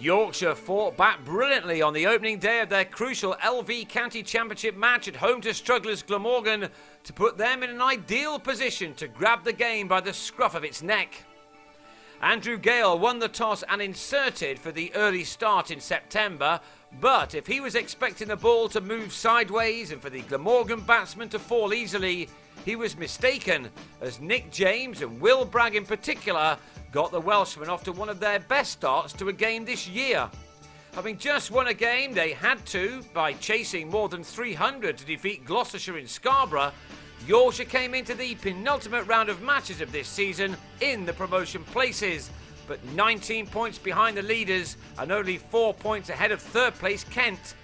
Yorkshire fought back brilliantly on the opening day of their crucial LV County Championship match at home to strugglers Glamorgan to put them in an ideal position to grab the game by the scruff of its neck. Andrew Gale won the toss and inserted for the early start in September, but if he was expecting the ball to move sideways and for the Glamorgan batsmen to fall easily, he was mistaken, as Nick James and Will Bragg in particular got the Welshmen off to one of their best starts to a game this year. Having just won a game they had to by chasing more than 300 to defeat Gloucestershire in Scarborough, Yorkshire came into the penultimate round of matches of this season in the promotion places, but 19 points behind the leaders and only 4 points ahead of third place Kent.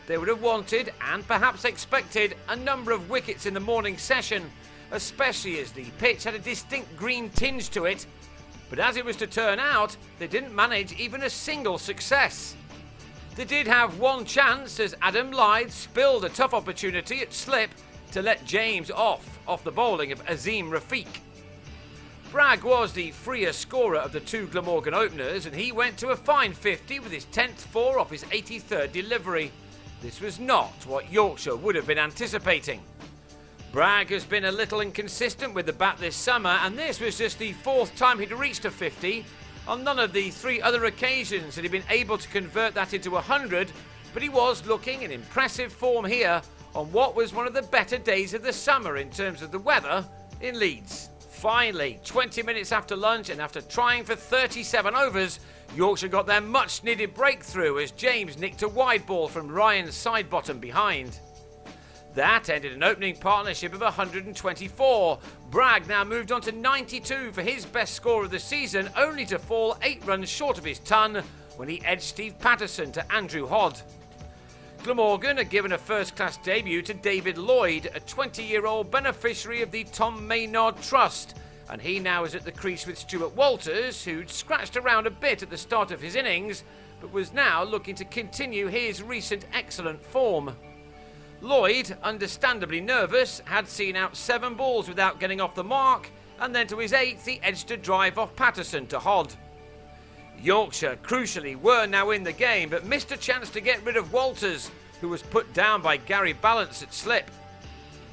They would have wanted, and perhaps expected, a number of wickets in the morning session, especially as the pitch had a distinct green tinge to it, but as it was to turn out, they didn't manage even a single success. They did have one chance as Adam Lyth spilled a tough opportunity at slip to let James off the bowling of Azim Rafiq. Bragg was the freer scorer of the two Glamorgan openers, and he went to a fine 50 with his 10th four off his 83rd delivery. This was not what Yorkshire would have been anticipating. Bragg has been a little inconsistent with the bat this summer, and this was just the fourth time he'd reached a 50. On none of the three other occasions had he been able to convert that into 100, but he was looking in impressive form here on what was one of the better days of the summer in terms of the weather in Leeds. Finally, 20 minutes after lunch and after trying for 37 overs, Yorkshire got their much-needed breakthrough as James nicked a wide ball from Ryan's side bottom behind. That ended an opening partnership of 124. Bragg now moved on to 92 for his best score of the season, only to fall 8 runs short of his ton when he edged Steve Patterson to Andrew Hodd. Glamorgan had given a first-class debut to David Lloyd, a 20-year-old beneficiary of the Tom Maynard Trust, and he now is at the crease with Stuart Walters, who'd scratched around a bit at the start of his innings, but was now looking to continue his recent excellent form. Lloyd, understandably nervous, had seen out 7 balls without getting off the mark, and then to his 8th he edged a drive off Patterson to Hodd. Yorkshire, crucially, were now in the game, but missed a chance to get rid of Walters, who was put down by Gary Ballance at slip.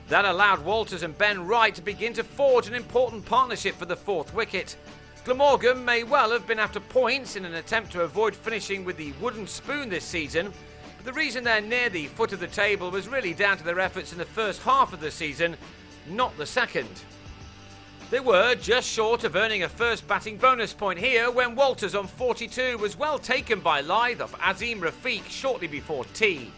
That allowed Walters and Ben Wright to begin to forge an important partnership for the 4th wicket. Glamorgan may well have been after points in an attempt to avoid finishing with the wooden spoon this season, but the reason they're near the foot of the table was really down to their efforts in the first half of the season, not the second. They were just short of earning a first batting bonus point here when Walters on 42 was well taken by Lyth off Azim Rafiq shortly before tea.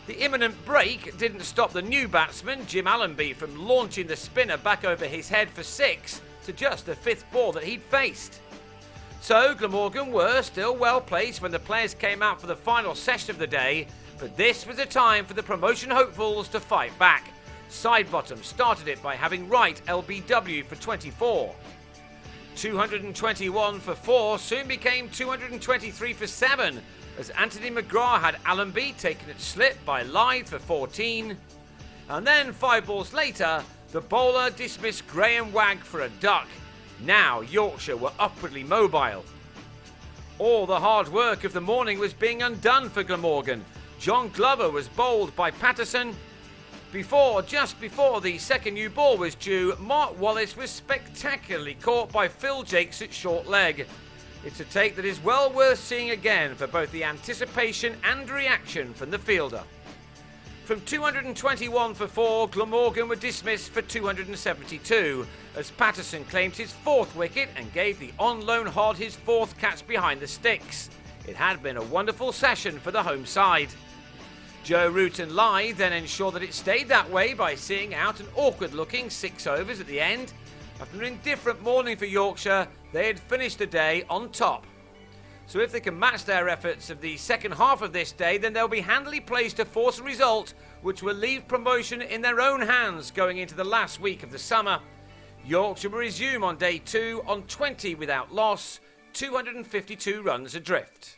The imminent break didn't stop the new batsman, Jim Allenby, from launching the spinner back over his head for 6 to just the 5th ball that he'd faced. So Glamorgan were still well placed when the players came out for the final session of the day, but this was a time for the promotion hopefuls to fight back. Sidebottom started it by having Wright LBW for 24. 221 for 4 soon became 223 for 7 as Anthony McGrath had Allenby taken at slip by Lyth for 14. And then 5 balls later, the bowler dismissed Graham Wagg for a duck. Now Yorkshire were upwardly mobile. All the hard work of the morning was being undone for Glamorgan. John Glover was bowled by Patterson. Just before the second new ball was due, Mark Wallace was spectacularly caught by Phil Jakes at short leg. It's a take that is well worth seeing again for both the anticipation and reaction from the fielder. From 221 for 4, Glamorgan were dismissed for 272, as Patterson claimed his 4th wicket and gave the on-loan Hodd his 4th catch behind the sticks. It had been a wonderful session for the home side. Joe Root and Lyth then ensured that it stayed that way by seeing out an awkward-looking 6 overs at the end. After an indifferent morning for Yorkshire, they had finished the day on top. So if they can match their efforts of the second half of this day, then they'll be handily placed to force a result which will leave promotion in their own hands going into the last week of the summer. Yorkshire will resume on day 2 on 20 without loss, 252 runs adrift.